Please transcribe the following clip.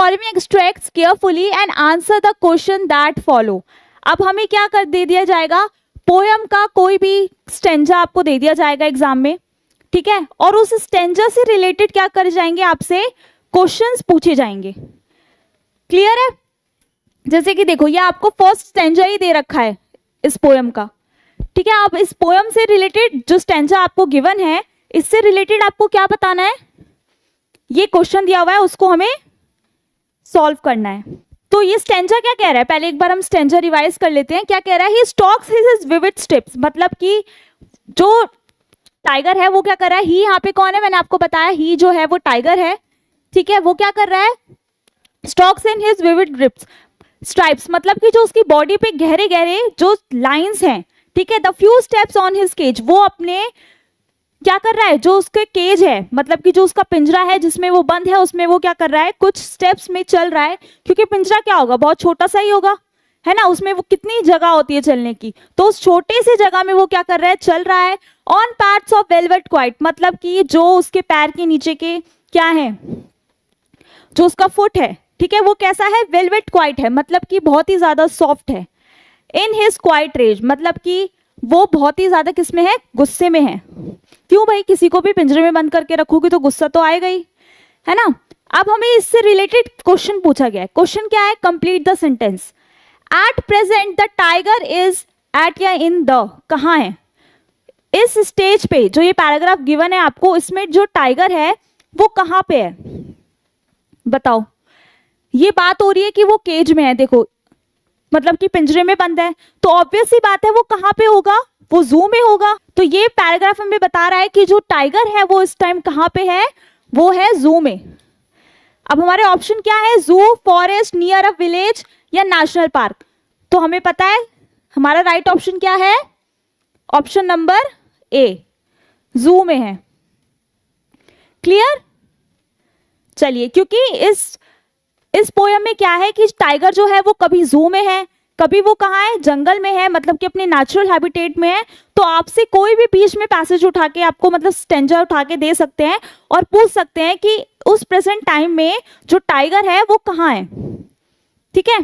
Following extracts carefully and answer the question that follow. अब हमें क्या कर दे दिया जाएगा, पोयम का कोई भी स्टेंजा आपको दे दिया जाएगा एग्जाम में, ठीक है, और उस स्टेंजा से रिलेटेड क्या कर जाएंगे, आपसे क्वेश्चंस पूछे जाएंगे। क्लियर है? जैसे कि देखो, ये आपको फर्स्ट स्टेंजा ही दे रखा है इस पोयम का, ठीक है। अब इस पोयम से रिलेटेड जो स्टेंजा आपको गिवन है, इससे रिलेटेड आपको क्या बताना है, ये क्वेश्चन दिया हुआ है, उसको हमें सॉल्व करना है। तो ये स्टेंजा क्या कह रहा है, पहले एक बार हम स्टेंजा रिवाइज कर लेते हैं। क्या कह रहा है, ही स्टॉक्स हिज विविड स्टेप्स, मतलब कि जो टाइगर है वो क्या कर रहा है, ही यहाँ पे कौन है, मैंने आपको बताया ही जो है वो टाइगर है, ठीक है। वो क्या कर रहा है, stalks in his vivid grips stripes, मतलब कि जो उसकी बॉडी पे गहरे गहरे जो लाइंस हैं, ठीक है। The few steps on his cage, वो अपने क्या कर रहा है, जो उसके केज है, मतलब कि जो उसका पिंजरा है जिसमें वो बंद है, उसमें वो क्या कर रहा है, कुछ स्टेप्स में चल रहा है, क्योंकि पिंजरा क्या होगा, बहुत छोटा सा ही होगा, है ना, उसमें वो कितनी जगह होती है चलने की, तो उस छोटे से जगह में वो क्या कर रहा है, चल रहा है। On pads of velvet quite, मतलब कि जो उसके पैर के नीचे के क्या है, जो उसका फुट है, ठीक है, वो कैसा है, वेलवेट क्वाइट है, मतलब कि बहुत ही ज्यादा सॉफ्ट है। इन हिज क्वाइट रेज, मतलब कि वो बहुत ही ज्यादा किसमें है, गुस्से में है। क्यों भाई, किसी को भी पिंजरे में बंद करके रखोगे तो गुस्सा तो आएगा ही, है ना। अब हमें इससे रिलेटेड क्वेश्चन पूछा गया है। क्वेश्चन क्या है, complete the sentence. At present the tiger is at या इन द, कहाँ है, इस स्टेज पे जो ये पैराग्राफ गिवन है आपको, इसमें जो टाइगर है वो कहाँ पे है, बताओ। ये बात हो रही है कि वो केज में है, देखो, मतलब कि पिंजरे में बंद है, तो ऑब्वियस सी बात है वो कहाँ पे होगा, वो जू में होगा। तो ये पैराग्राफ हमें बता रहा है कि जो टाइगर है वो इस टाइम कहाँ पे है, वो है जू में। अब हमारे ऑप्शन क्या है, जू, फॉरेस्ट, नियर अ विलेज या नेशनल पार्क। तो हमें पता है हमारा राइट ऑप्शन क्या है, ऑप्शन नंबर ए, जू में है। क्लियर? चलिए, क्योंकि इस पोयम में क्या है कि टाइगर जो है वो कभी जू में है, कभी वो कहाँ है, जंगल में है, मतलब कि अपने नेचुरल हैबिटेट में है। तो आपसे कोई भी बीच में पैसेज उठा के आपको, मतलब स्टेंजा उठा के दे सकते हैं और पूछ सकते हैं कि उस प्रेजेंट टाइम में जो टाइगर है वो कहाँ है, ठीक है।